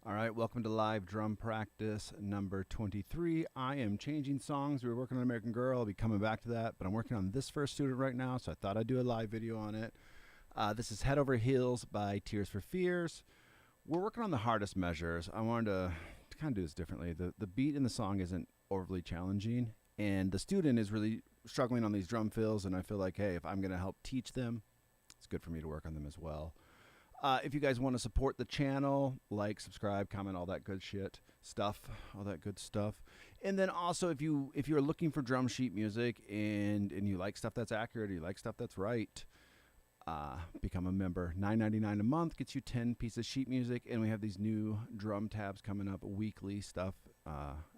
All right, welcome to live drum practice number 23. I am changing songs. We were working on American Girl. I'll be coming back to that, but I'm working on this first student right now, so I thought I'd do a live video on it. This is Head Over Heels by Tears for Fears. We're working on the hardest measures. I wanted to kind of do this differently. The beat in the song isn't overly challenging, and the student is really struggling on these drum fills, and I feel like, hey, if I'm going to help teach them, it's good for me to work on them as well. If you guys want to support the channel, like, subscribe, comment, all that good shit stuff, all that good stuff. And then also, if you're looking for drum sheet music and you like stuff that's accurate, or you like stuff that's right, become a member. $9.99 a month gets you 10 pieces of sheet music, and we have these new drum tabs coming up, weekly stuff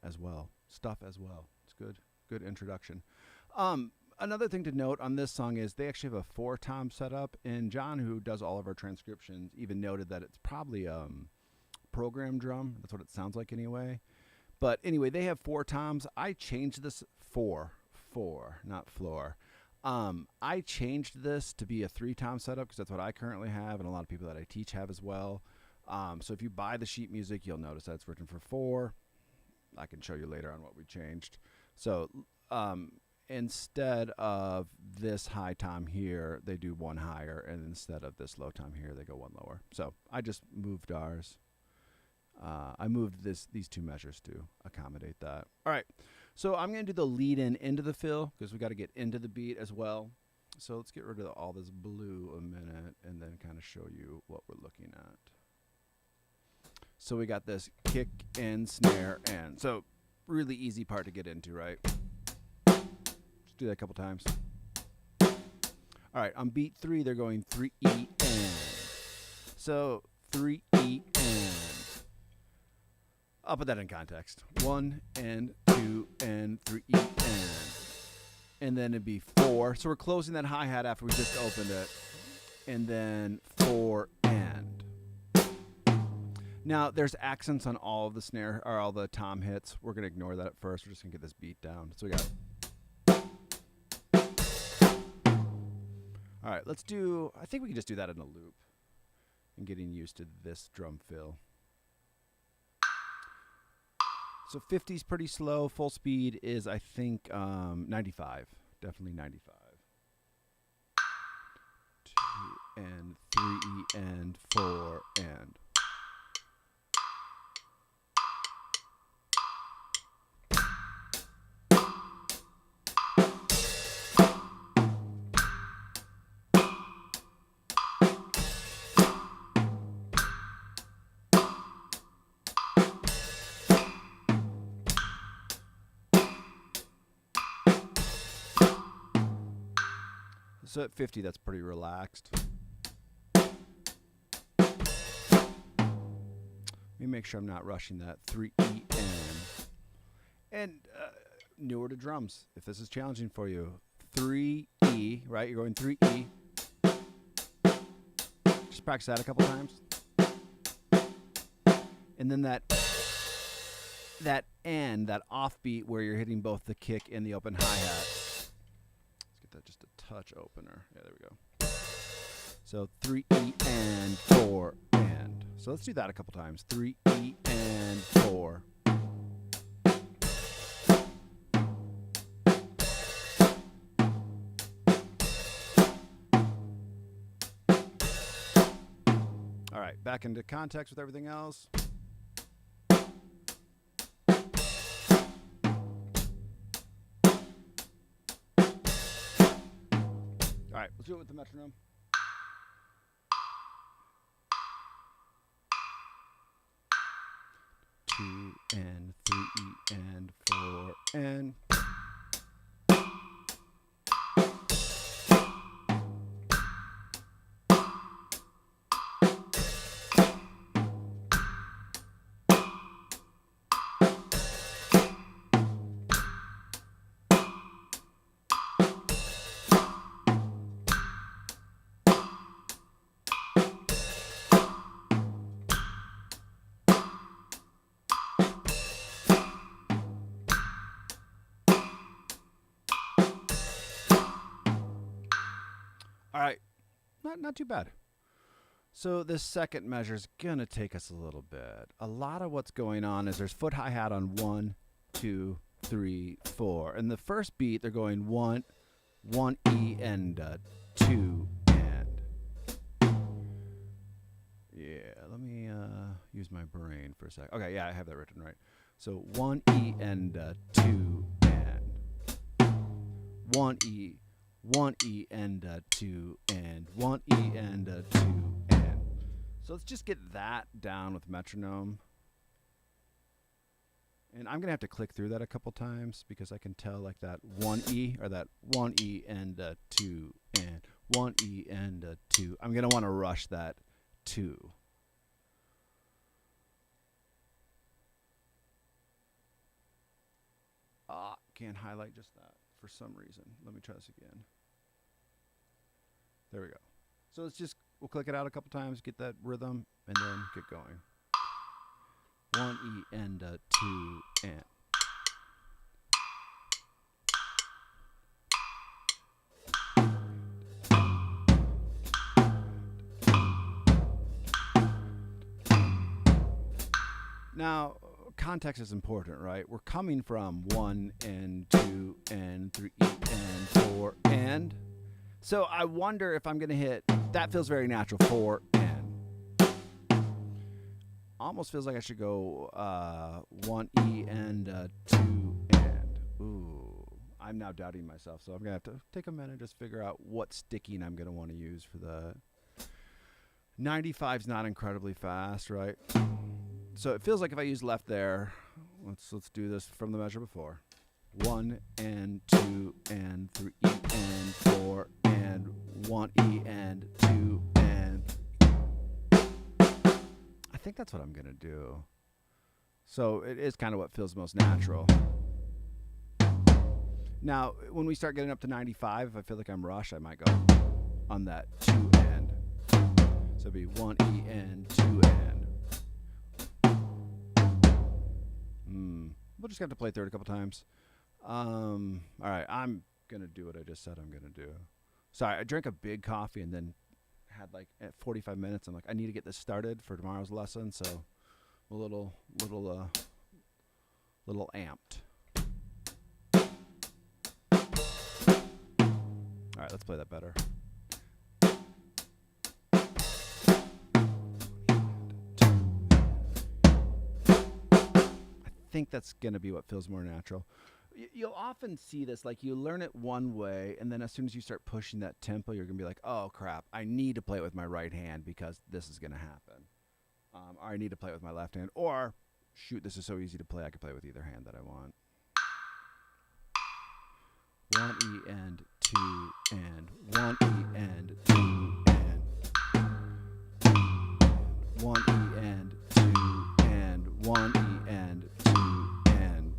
as well. It's good introduction. Another thing to note on this song is they actually have a 4-tom setup, and John, who does all of our transcriptions, even noted that it's probably program drum. That's what it sounds like anyway. But anyway, they have 4 toms. I changed this four, not floor. I changed this to be a 3-tom setup because that's what I currently have, and a lot of people that I teach have as well. So if you buy the sheet music, you'll notice that it's written for 4. I can show you later on what we changed. So instead of this high tom here, they do 1 higher, and instead of this low tom here, they go 1 lower. So I just moved ours. I moved these 2 measures to accommodate that. All right, so I'm going to do the lead in into the fill because we got to get into the beat as well. So let's get rid of all this blue a minute and then kind of show you what we're looking at. So we got this kick and snare, and so really easy part to get into, right? Do that a couple times. All right, on beat 3, they're going 3 E and. So 3 E and. I'll put that in context. 1 and 2 and 3 E and then it'd be 4. So we're closing that hi hat after we just opened it, and then 4 and. Now there's accents on all of the snare or all the tom hits. We're gonna ignore that at first. We're just gonna get this beat down. So we got. All right, let's do, I think we can just do that in a loop and getting used to this drum fill. So 50 is pretty slow. Full speed is, I think, 95. Definitely 95. 2 and 3 E and 4 and. So at 50, that's pretty relaxed. Let me make sure I'm not rushing that. 3 E N. And newer to drums, if this is challenging for you, 3 E, right? You're going 3 E. Just practice that a couple times. And then that end, that offbeat where you're hitting both the kick and the open hi-hat. That just a touch opener. Yeah, there we go. So 3 E and 4 and. So let's do that a couple times. 3 E and 4. All right, back into context with everything else. All right, let's do it with the metronome. Two and 3 E and 4 and. All right, not too bad. So this second measure is going to take us a little bit. A lot of what's going on is there's foot hi-hat on 1, 2, 3, 4. And the first beat, they're going 1, 1 E and 2 and. Yeah, let me use my brain for a sec. Okay, yeah, I have that written right. So 1 E and 2 and. 1 E, 1 E and 2 and. 1 E and 2 and. So let's just get that down with metronome. And I'm going to have to click through that a couple times because I can tell like that 1 E or that 1 E and 2 and 1 E and 2. I'm going to want to rush that 2. Can't highlight just that for some reason. Let me try this again. There we go. So let's just, we'll click it out a couple times, get that rhythm, and then get going. 1 E and 2 and. Now, context is important, right? We're coming from 1 and 2 and 3 and 4 and. So I wonder if I'm going to hit, that feels very natural, 4 and. Almost feels like I should go 1 E and 2 and. Ooh, I'm now doubting myself. So I'm going to have to take a minute and just figure out what sticking I'm going to want to use for the 95's not incredibly fast, right? So it feels like if I use left there, let's do this from the measure before. 1 and 2 and 3 and 4 and 1 E and 2 and. I think that's what I'm going to do. So it is kind of what feels most natural. Now, when we start getting up to 95, if I feel like I'm rushed, I might go on that 2 and. So it'd be 1 E and 2 and. We'll just have to play through it a couple times. All right, I'm going to do what I just said I'm going to do. Sorry, I drank a big coffee and then had like at 45 minutes. I'm like, I need to get this started for tomorrow's lesson, so a little amped. All right, let's play that better. I think that's going to be what feels more natural. You'll often see this, like you learn it one way, and then as soon as you start pushing that tempo, you're going to be like, oh, crap, I need to play it with my right hand because this is going to happen. Or I need to play it with my left hand. Or, shoot, this is so easy to play, I can play with either hand that I want. 1 E and 2 and 1 E and 2 and 1 E and 2 and 1 E and 2 and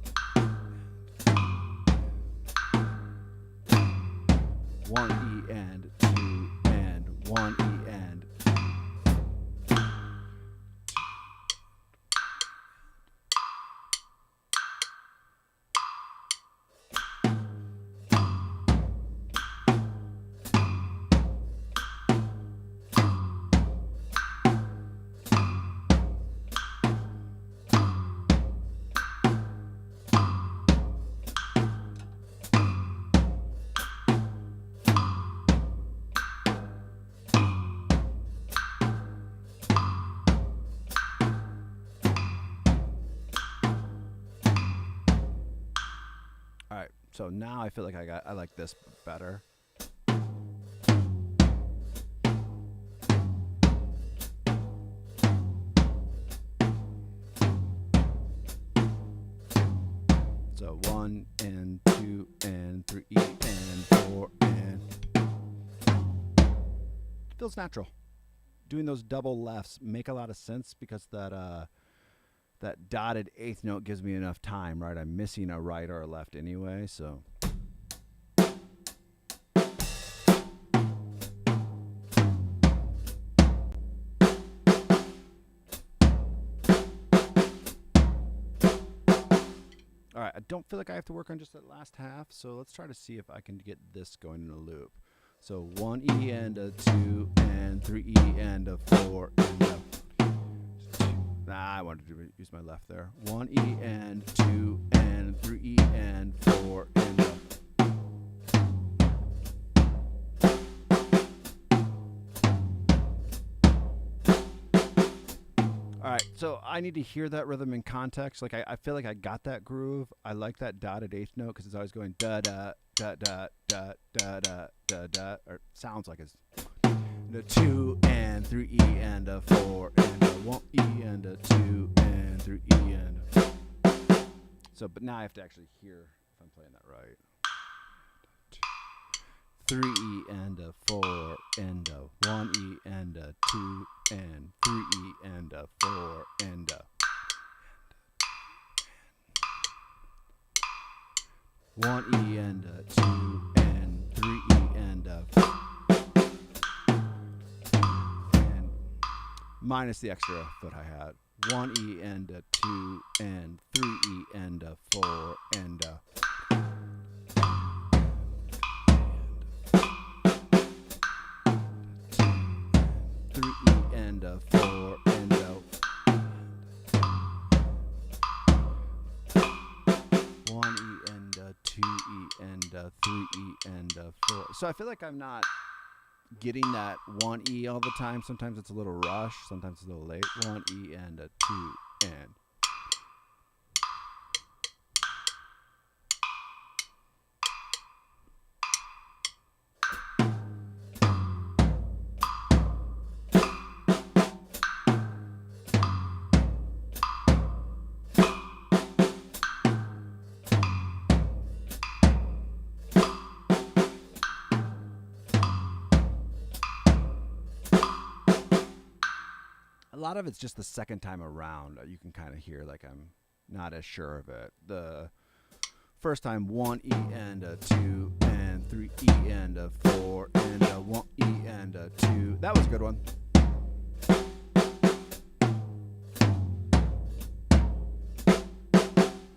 1 E and 2 and 1 E and. All right, so now I feel like I like this better. So 1 and 2 and 3 and 4 and. Feels natural. Doing those double lefts make a lot of sense because that dotted eighth note gives me enough time, right? I'm missing a right or a left anyway, so. All right, I don't feel like I have to work on just that last half, so let's try to see if I can get this going in a loop. So 1 E and a 2 and 3 E and a 4 and a. I wanted to use my left there. 1 E and 2 and 3 E and 4 and a. All right, so I need to hear that rhythm in context. Like I feel like I got that groove. I like that dotted eighth note because it's always going da da da da da da da da da, or sounds like it's the 2 and 3 E and a 4 and a 1 E and a 2 and 3 E and a. So, but now I have to actually hear if I'm playing that right. 3 E and a 4 and a 1 E and a 2 and 3 E and a 4 and a 1 E and a 2 and 3 E and a and minus the extra foot hi-hat. 1 E and a 2 and 3 E and a 4 and a 3 E and a 4 and a 1 E and a 2 E and a 3 E and a 4. So I feel like I'm not getting that 1 E all the time. Sometimes it's a little rush, sometimes it's a little late. 1 E and a 2 and. A lot of it's just the second time around. You can kind of hear like I'm not as sure of it. The first time 1 E and a 2 and 3 E and a 4 and a 1 E and a 2. That was a good one.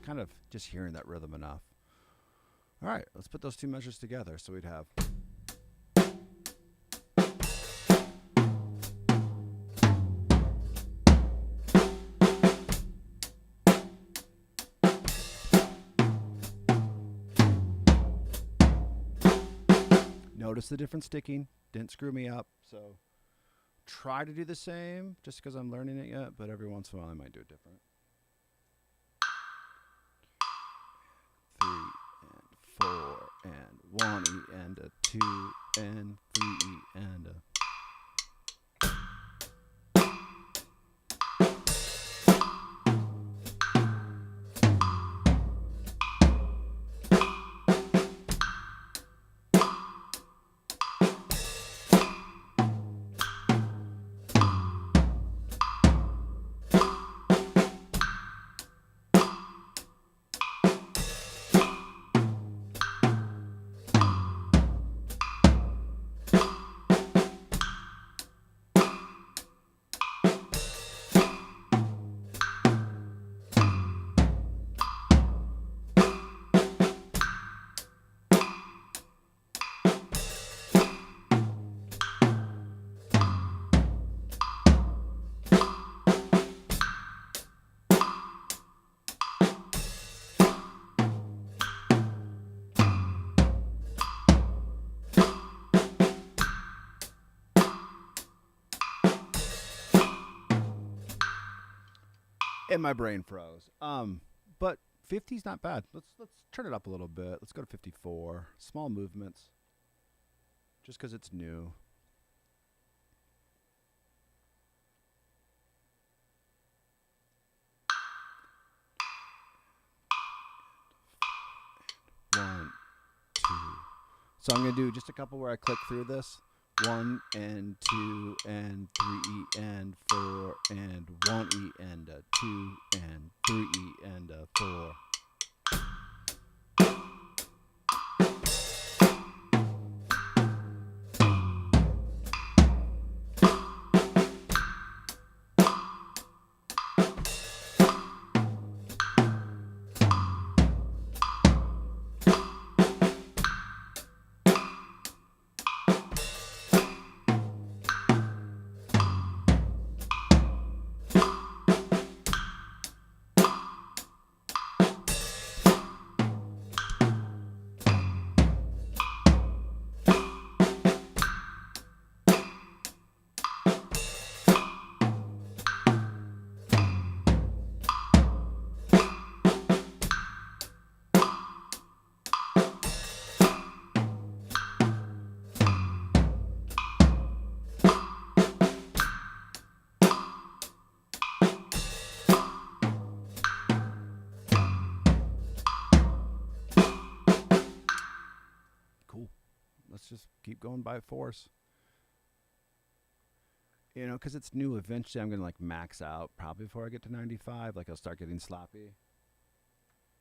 Kind of just hearing that rhythm enough. All right, let's put those two measures together. So we'd have. Notice the different sticking. Didn't screw me up. So try to do the same just because I'm learning it yet, but every once in a while I might do it different. 3 and 4 and 1 E and a 2 and 3 E and a. And my brain froze. But 50's not bad. Let's turn it up a little bit. Let's go to 54. Small movements. Just because it's new. One, two. So I'm going to do just a couple where I click through this. 1 and 2 and 3 E and 4 and 1 E and a 2 and 3 E and a 4. just keep going by force. You know, because it's new. Eventually, I'm gonna like max out probably before I get to 95. Like I'll start getting sloppy.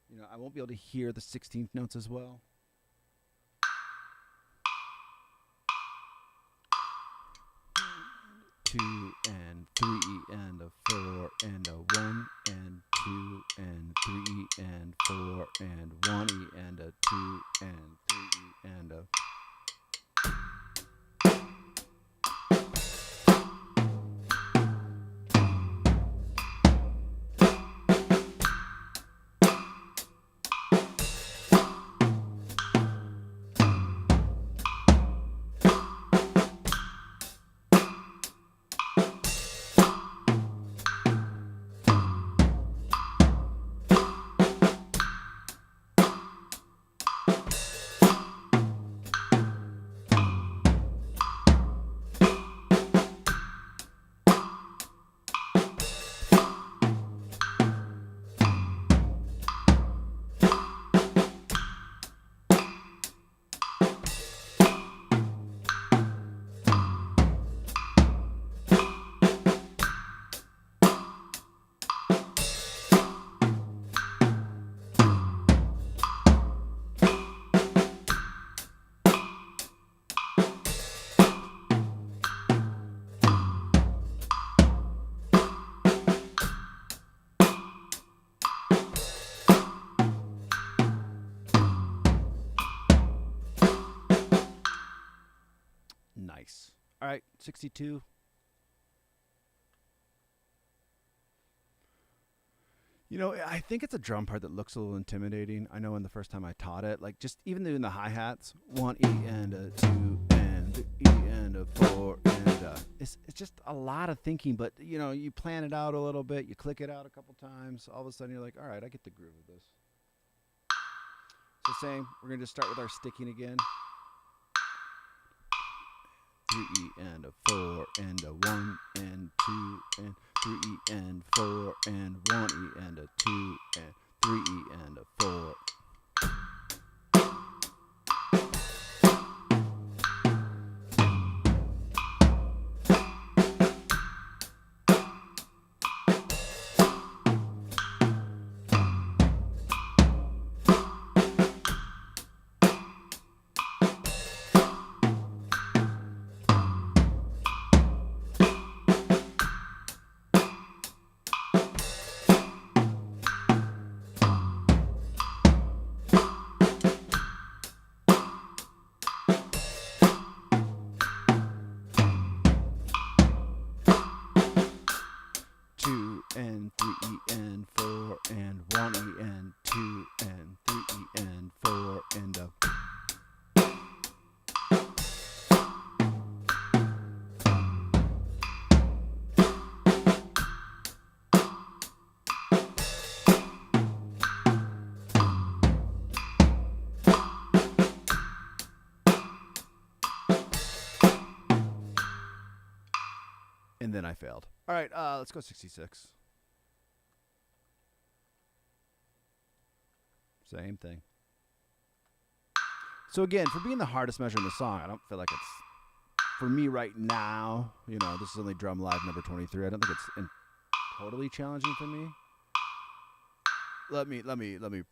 You know, I won't be able to hear the 16th notes as well. 2 and 3 and a 4 and a 1 and 2 and 3 and 4 and 1 E and a 2 and 3 E and a. Nice. All right, 62. You know, I think it's a drum part that looks a little intimidating. I know when the first time I taught it, like just even doing the hi-hats, 1 E and a 2 and the E and a 4 and it's just a lot of thinking, but you know, you plan it out a little bit, you click it out a couple times, all of a sudden you're like, all right, I get the groove of this. So same, we're going to just start with our sticking again. 3 E and a 4 and a 1 and 2 and 3 E and 4 and 1 E and a 2 and 3 E and a 4. And 3 E and 4 and 1 E and 2 and 3 E and 4 and a. And then I failed. All right, let's go 66. Same thing. So again, for being the hardest measure in the song, I don't feel like it's, for me right now, you know, this is only Drum Live number 23. I don't think it's totally challenging for me. Let me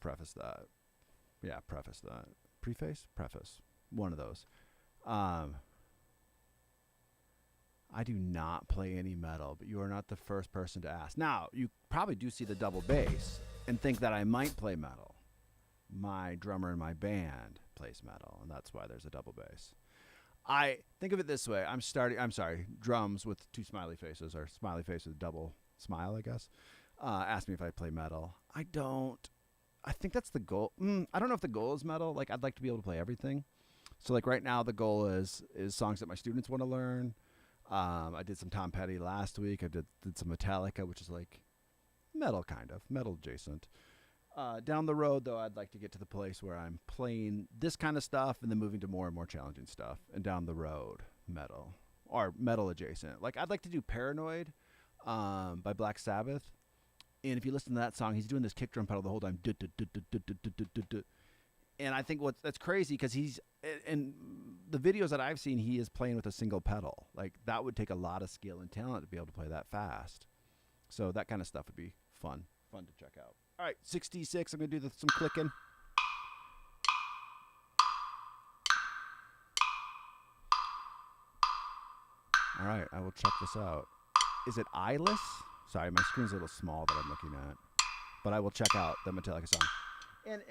preface that. Yeah, preface that. Preface. One of those. I do not play any metal, but you are not the first person to ask. Now, you probably do see the double bass and think that I might play metal. My drummer in my band plays metal, and that's why there's a double bass. I think of it this way. Drums with two smiley faces, or smiley face with double smile, I guess. Ask me if I play metal. I don't. I think that's the goal. I don't know if the goal is metal. Like, I'd like to be able to play everything. So, like, right now, the goal is songs that my students want to learn. I did some Tom Petty last week. I did some Metallica, which is like metal, kind of. Metal adjacent. Down the road, though, I'd like to get to the place where I'm playing this kind of stuff and then moving to more and more challenging stuff. And down the road, metal. Or metal adjacent. Like, I'd like to do Paranoid by Black Sabbath. And if you listen to that song, he's doing this kick drum pedal the whole time. And I think that's crazy because and the videos that I've seen, he is playing with a single pedal. Like that would take a lot of skill and talent to be able to play that fast. So that kind of stuff would be fun to check out. All right, 66. I'm gonna do some clicking. All right, I will check this out. Is it Eyeless? Sorry, my screen's a little small that I'm looking at, but I will check out the Metallica song. And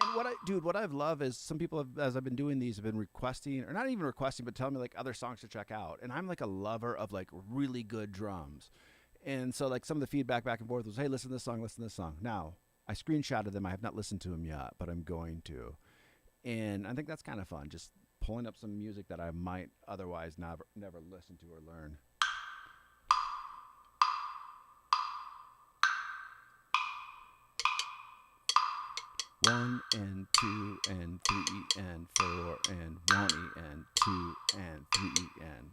what I've loved is some people have, as I've been doing these, have been requesting, or not even requesting, but telling me like other songs to check out. And I'm like a lover of like really good drums. And so like some of the feedback back and forth was, hey, listen to this song, listen to this song. Now, I screenshotted them. I have not listened to them yet, but I'm going to. And I think that's kind of fun, just pulling up some music that I might otherwise never listen to or learn. One and two and three and four and 1 and 2 and 3 and.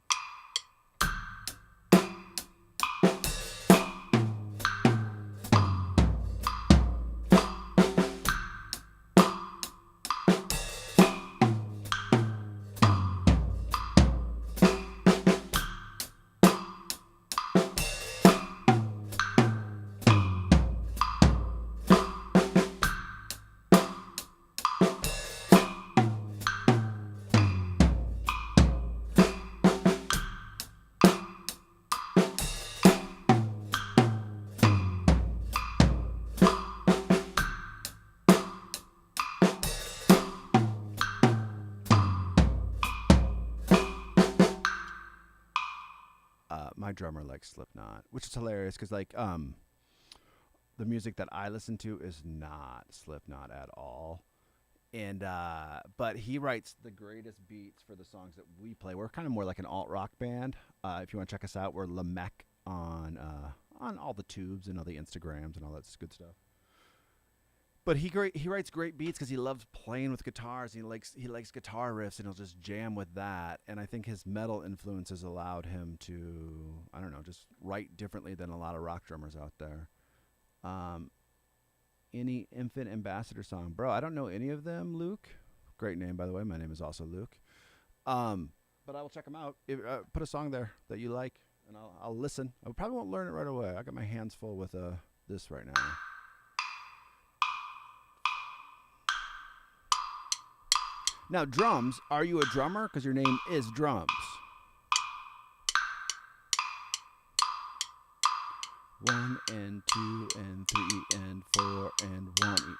My drummer likes Slipknot, which is hilarious because like the music that I listen to is not Slipknot at all, and but he writes the greatest beats for the songs that we play. We're kind of more like an alt rock band. If you want to check us out, we're Lamech on all the tubes and all the Instagrams and all that good stuff. But he writes great beats because he loves playing with guitars. He likes guitar riffs, and he'll just jam with that. And I think his metal influences allowed him to, I don't know, just write differently than a lot of rock drummers out there. Any Infant Ambassador song, bro? I don't know any of them. Luke, great name by the way. My name is also Luke. But I will check them out. Put a song there that you like, and I'll listen. I probably won't learn it right away. I got my hands full with this right now. Now, drums, are you a drummer? Because your name is Drums. 1 and 2 and 3 and 4 and 1.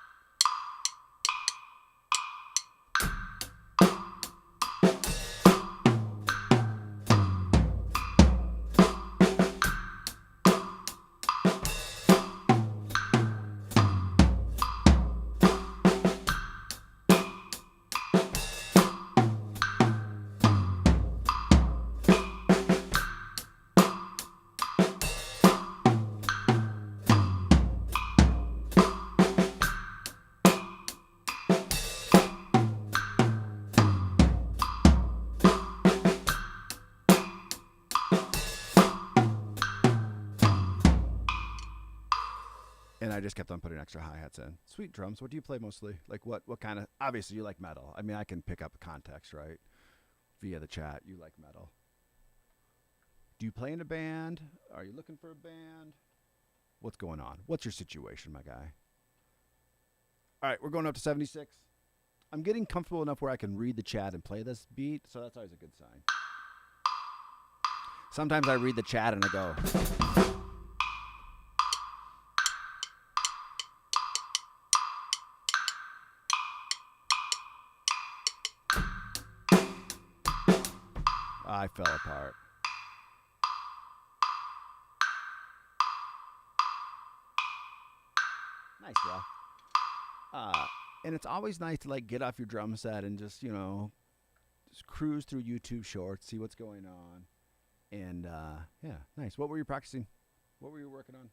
And I just kept on putting extra hi-hats in. Sweet drums. What do you play mostly? Like what kind of, obviously you like metal. I mean, I can pick up context, right? Via the chat, you like metal. Do you play in a band? Are you looking for a band? What's going on? What's your situation, my guy? All right, we're going up to 76. I'm getting comfortable enough where I can read the chat and play this beat, so that's always a good sign. Sometimes I read the chat and I go, I fell apart. Nice, bro. And it's always nice to like get off your drum set and just, just cruise through YouTube Shorts, see what's going on. And yeah, nice. What were you practicing? What were you working on?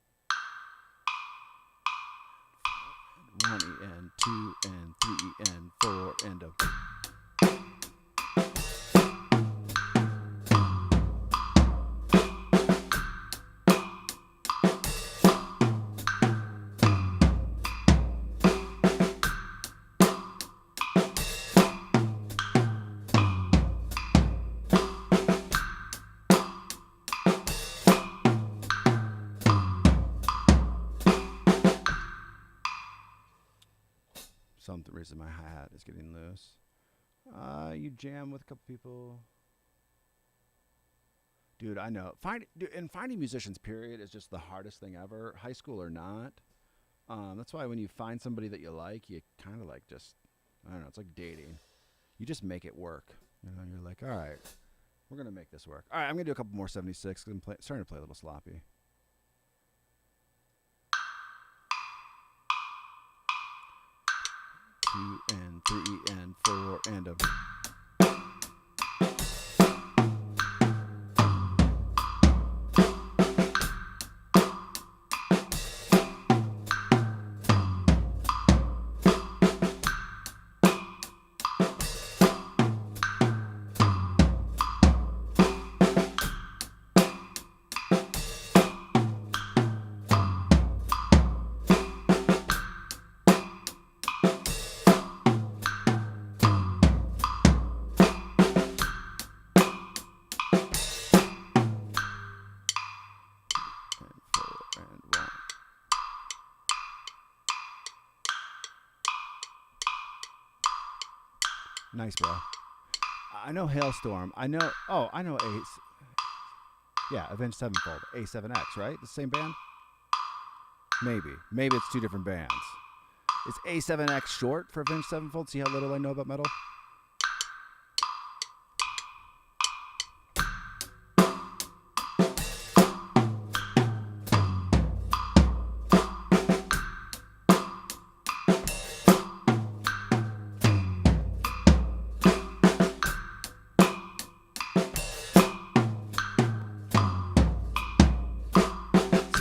1 and 2 and 3 and 4 and a... some reason my hi-hat is getting loose. You jam with a couple people. Dude, I know. Finding musicians, period, is just the hardest thing ever, high school or not. That's why when you find somebody that you like, you kind of like just, I don't know, it's like dating. You just make it work. You know, you're like, all right, we're going to make this work. All right, I'm going to do a couple more 76 because I'm starting to play a little sloppy. Two and three and four and a... Nice, bro. I know Hailstorm. I know. Oh, I know Ace. Yeah, Avenged Sevenfold. A7X, right? The same band? Maybe. Maybe it's two different bands. Is A7X short for Avenged Sevenfold? See how little I know about metal?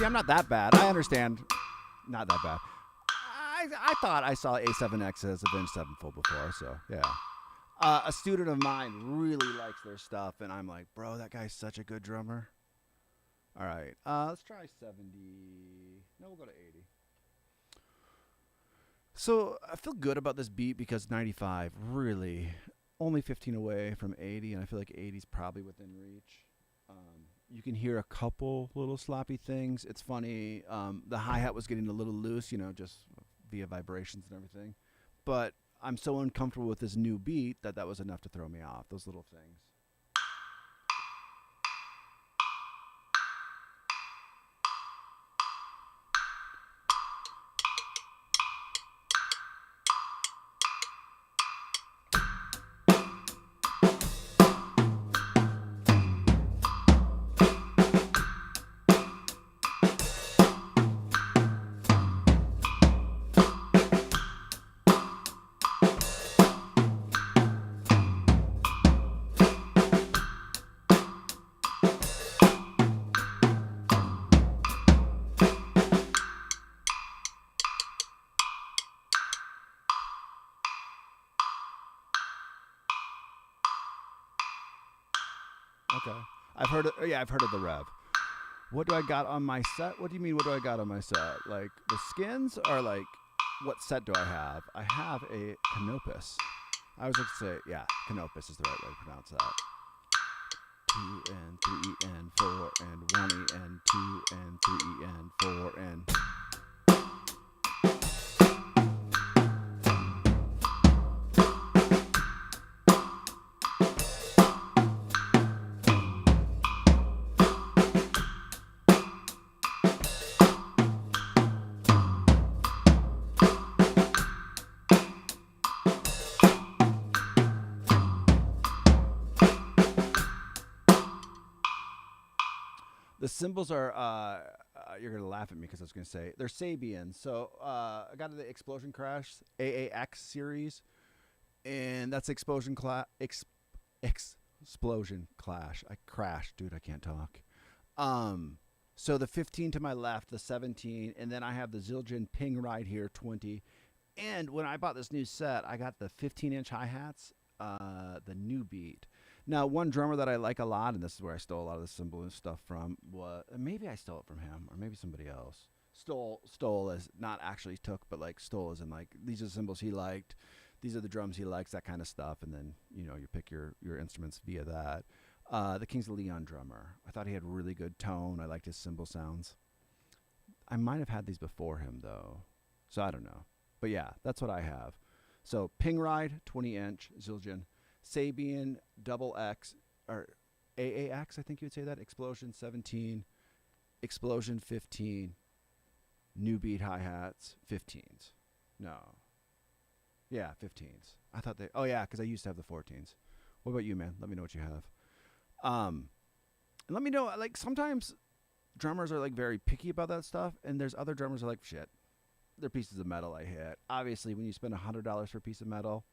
I'm not that bad. I understand. Not that bad. I thought I saw A7X as Avenged Sevenfold before, so yeah. A student of mine really likes their stuff, and I'm like, bro, that guy's such a good drummer. All right, let's try 70. No, we'll go to 80. So I feel good about this beat because 95 really only 15 away from 80, and I feel like 80 is probably within reach. You can hear a couple little sloppy things. It's funny. The hi-hat was getting a little loose, you know, just via vibrations and everything. But I'm so uncomfortable with this new beat that was enough to throw me off, those little things. Okay. I've heard of, yeah, I've heard of the Rev. What do I got on my set? What do you mean, what do I got on my set? Like the skins, or like what set do I have? I have a Canopus. I was like to say, yeah, Canopus is the right way to pronounce that. 2 and 3 and 4 and 1 and 2 and 3 and 4 and... The cymbals are, you're going to laugh at me because I was going to say, they're Sabian. So I got the Explosion Crash AAX series, and that's Explosion Explosion Clash. I crashed, dude, I can't talk. So the 15 to my left, the 17, and then I have the Zildjian Ping right here, 20. And when I bought this new set, I got the 15-inch hi-hats, the new beat. Now, one drummer that I like a lot, and this is where I stole a lot of the cymbal and stuff from, was maybe I stole it from him, or maybe somebody else. Stole as not actually took, but like stole as in like these are the cymbals he liked, these are the drums he likes, that kind of stuff, and then you know you pick your instruments via that. The Kings of Leon drummer, I thought he had really good tone. I liked his cymbal sounds. I might have had these before him though, so I don't know. But yeah, that's what I have. So Ping Ride 20-inch Zildjian, Sabian Double X or AAX, I think you would say that. Explosion 17, Explosion 15, New Beat hi-hats 15s. No. Yeah, 15s. I thought they. Oh yeah, because I used to have the 14s. What about you, man? Let me know what you have. And let me know. Like sometimes drummers are like very picky about that stuff, and there's other drummers who are like, shit, they're pieces of metal I hit. Obviously, when you spend $100 for a piece of metal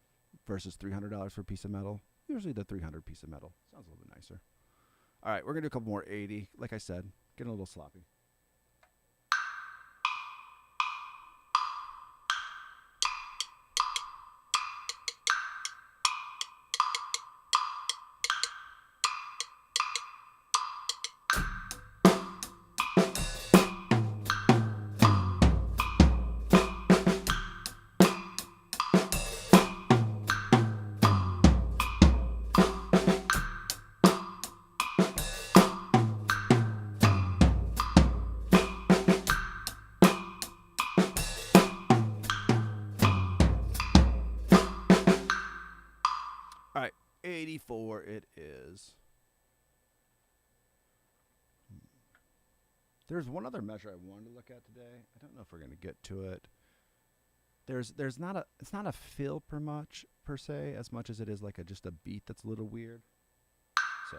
versus $300 for a piece of metal, usually the 300 piece of metal sounds a little bit nicer. All right, we're gonna do a couple more 80. Like I said, getting a little sloppy. All right, 84 it is. There's one other measure I wanted to look at today. I don't know if we're going to get to it. There's not a it's not a fill per se as much as it is like just a beat that's a little weird. So,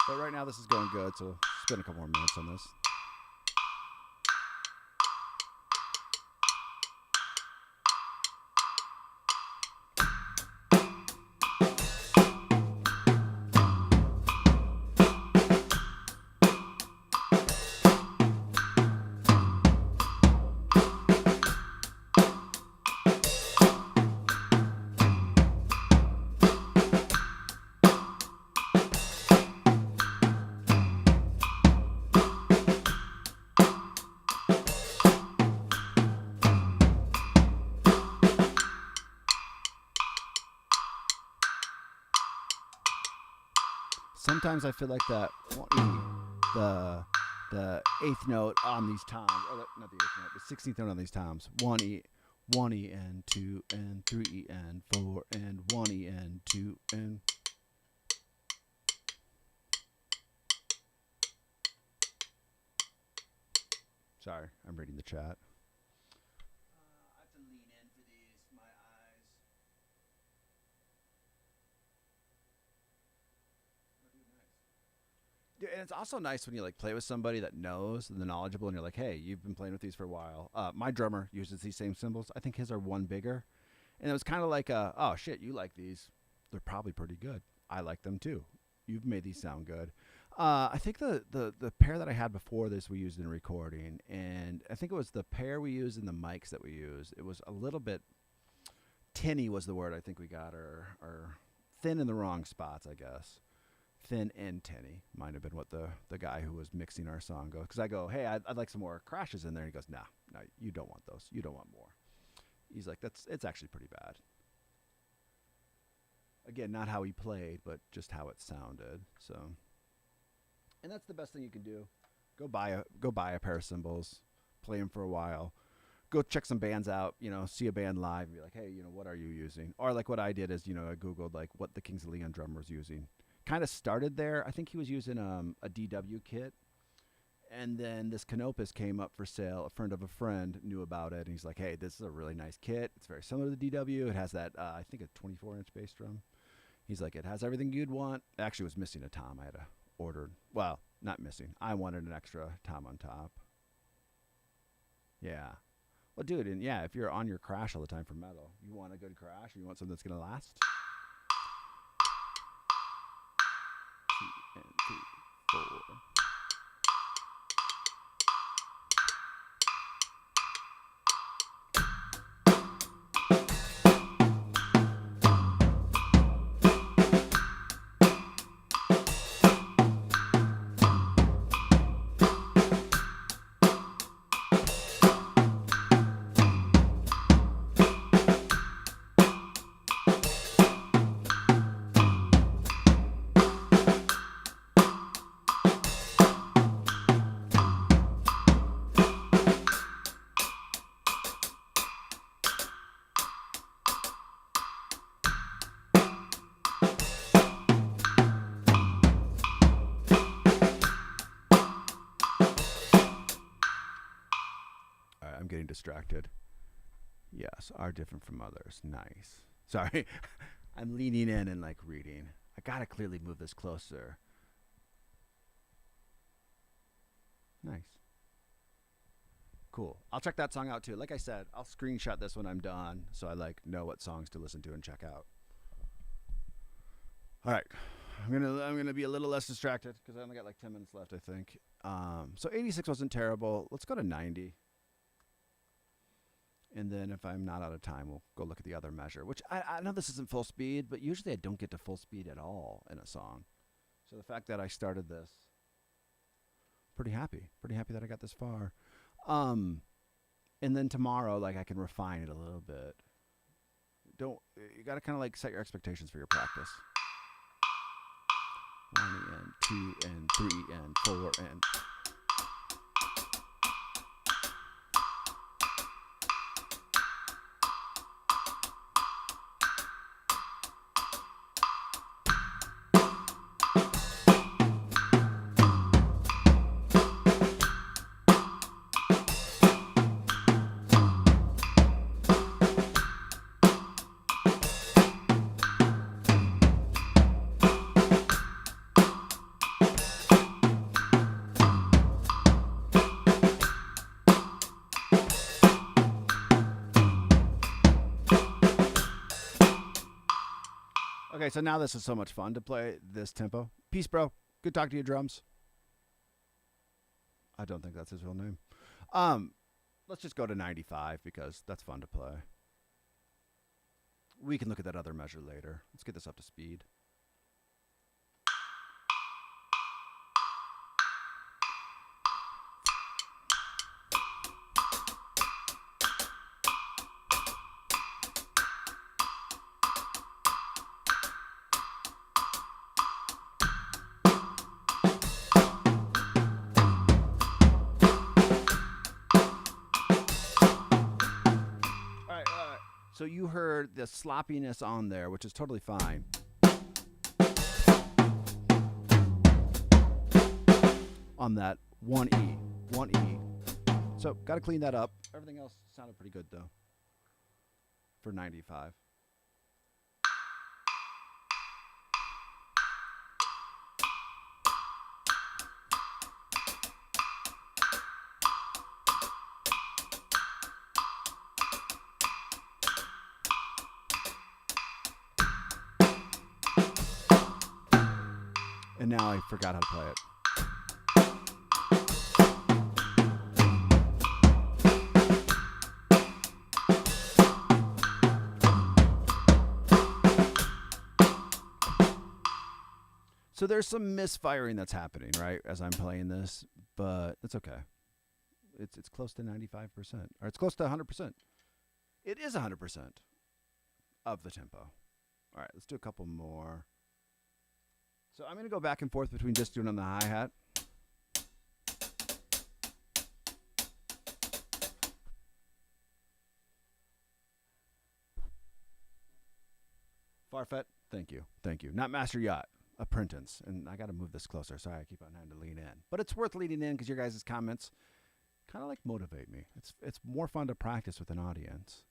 but right now this is going good, so we'll spend a couple more minutes on this. Sometimes I feel like that the eighth note on these toms, or not the eighth note, the 16th note on these toms. 1 E and 2 and 3 E and 4 and 1 E and 2 and. Sorry, I'm reading the chat. I have to lean in for these. My eyes. Yeah, and it's also nice when you like play with somebody that knows and they're knowledgeable, and you're like, "Hey, you've been playing with these for a while." My drummer uses these same cymbals. I think his are one bigger, and it was kind of like, "Oh shit, you like these? They're probably pretty good. I like them too. You've made these sound good." I think the pair that I had before this we used in recording, and I think it was the pair we used in the mics that we used. It was a little bit tinny was the word I think we got, or thin in the wrong spots, I guess. Thin and tinny might have been what the guy who was mixing our song goes. Because I go, hey, I'd like some more crashes in there. And he goes, no, you don't want those. You don't want more. He's like, it's actually pretty bad. Again, not how he played, but just how it sounded. So, and that's the best thing you can do. Go buy a pair of cymbals, play them for a while. Go check some bands out, see a band live and be like, hey, what are you using? Or like what I did is, I Googled like what the Kings of Leon drummer was using. Kind of started there. I think he was using a DW kit, and then this Canopus came up for sale. A friend of a friend knew about it, and he's like, hey, this is a really nice kit. It's very similar to the DW. It has that, I think, a 24-inch bass drum. He's like, it has everything you'd want. It actually was missing a tom. I had to order, well, not missing. I wanted an extra tom on top. Yeah. Well, dude, and yeah, if you're on your crash all the time for metal, you want a good crash, or you want something that's going to last. 2 and 3, 4. I'm getting distracted. Yes, are different from others. Nice. Sorry. I'm leaning in and like reading. I gotta clearly move this closer. Nice. Cool. I'll check that song out too. Like I said, I'll screenshot this when I'm done so I like know what songs to listen to and check out. All right. I'm gonna be a little less distracted because I only got like 10 minutes left, I think. So 86 wasn't terrible. Let's go to 90. And then if I'm not out of time, we'll go look at the other measure, which I know this isn't full speed, but usually I don't get to full speed at all in a song. So the fact that I started this, pretty happy that I got this far. And then tomorrow, like I can refine it a little bit. You got to kind of like set your expectations for your practice. 1 and 2 and 3 and 4 and... Okay, so now this is so much fun to play this tempo. Peace, bro. Good talk to you, drums. I don't think that's his real name. Let's just go to 95 because that's fun to play. We can look at that other measure later. Let's get this up to speed. So you heard the sloppiness on there, which is totally fine. On that 1E. So got to clean that up. Everything else sounded pretty good, though, for 95. And now I forgot how to play it. So there's some misfiring that's happening, right, as I'm playing this, but it's okay. It's close to 95%, or it's close to 100%. It is 100% of the tempo. All right, let's do a couple more. So I'm going to go back and forth between just doing on the hi-hat. Farfet, thank you. Not Master Yacht, Apprentice. And I got to move this closer. Sorry, I keep on having to lean in. But it's worth leaning in because your guys' comments kind of like motivate me. It's more fun to practice with an audience.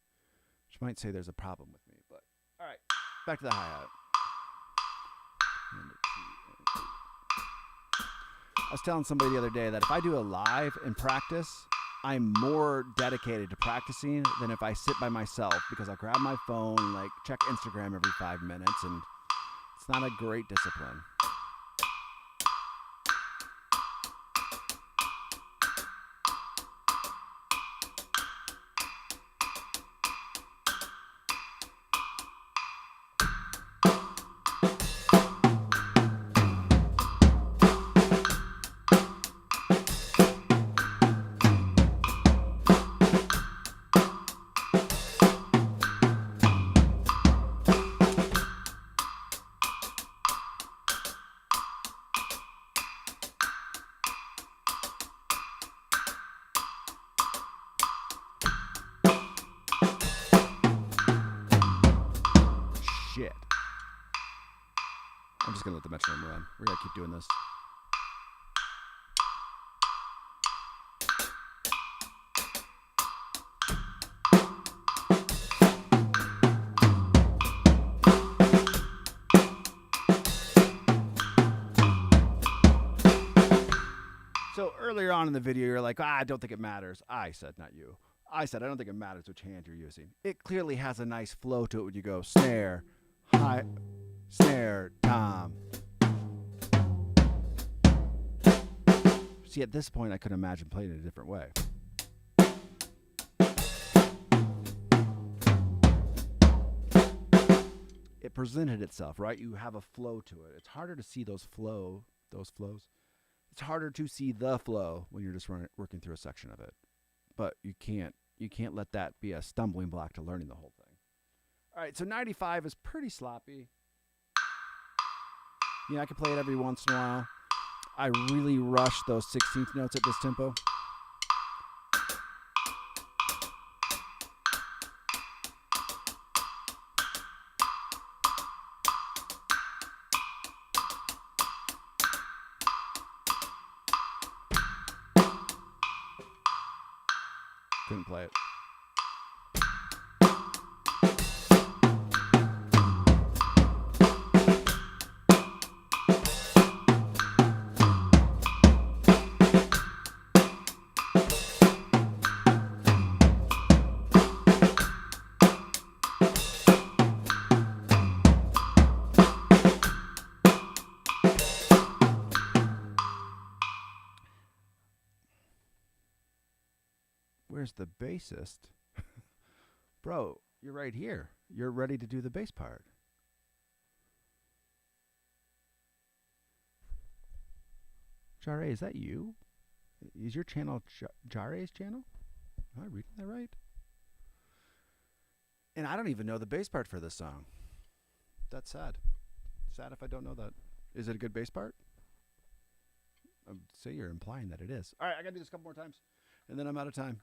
Which might say there's a problem with me. But all right, back to the hi-hat. I was telling somebody the other day that if I do a live in practice, I'm more dedicated to practicing than if I sit by myself because I'll grab my phone, like check Instagram every 5 minutes, and it's not a great discipline. Shit. I'm just going to let the metronome run. We're going to keep doing this. So earlier on in the video, you're like, I don't think it matters. I said, not you. I said, I don't think it matters which hand you're using. It clearly has a nice flow to it when you go snare, hi, snare, tom. See, at this point, I could imagine playing it a different way. It presented itself, right? You have a flow to it. It's harder to see those flows. It's harder to see the flow when you're just working through a section of it. But you can't let that be a stumbling block to learning the whole thing. All right, so 95 is pretty sloppy. Yeah, I can play it every once in a while. I really rush those 16th notes at this tempo. Couldn't play it. Where's the bassist? Bro, you're right here. You're ready to do the bass part. Jare, is that you? Is your channel Jare's channel? Am I reading that right? And I don't even know the bass part for this song. That's sad. Sad if I don't know that. Is it a good bass part? I'd say you're implying that it is. All right, I got to do this a couple more times, and then I'm out of time.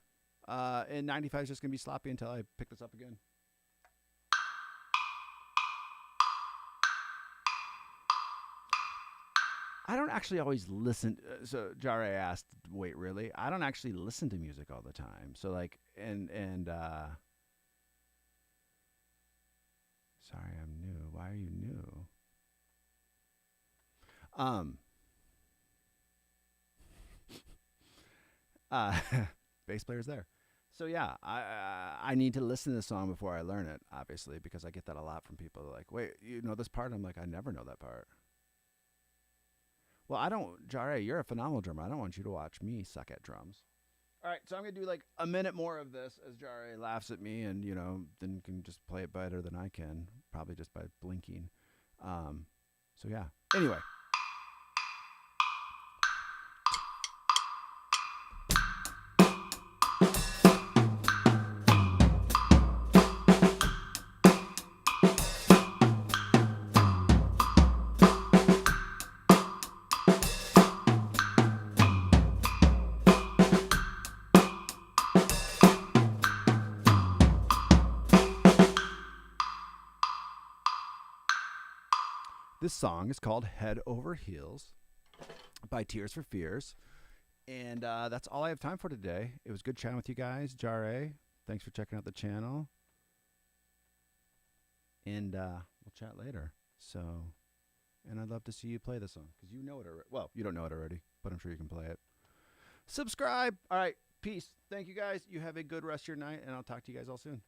And 95 is just going to be sloppy until I pick this up again. I don't actually always listen. So Jare asked, wait, really? I don't actually listen to music all the time. So like, sorry, I'm new. Why are you new? Bass player's there. So yeah, I need to listen to the song before I learn it, obviously, because I get that a lot from people. They're like, wait, you know this part? I'm like, I never know that part. Well, I don't, Jare, you're a phenomenal drummer. I don't want you to watch me suck at drums. All right, so I'm going to do like a minute more of this as Jare laughs at me and, you know, then can just play it better than I can, probably just by blinking. So yeah, anyway. This song is called Head Over Heels by Tears for Fears. And that's all I have time for today. It was good chatting with you guys. Jare, thanks for checking out the channel. And we'll chat later. So, and I'd love to see you play the song because you know it already. Well, you don't know it already, but I'm sure you can play it. Subscribe. All right. Peace. Thank you guys. You have a good rest of your night, and I'll talk to you guys all soon.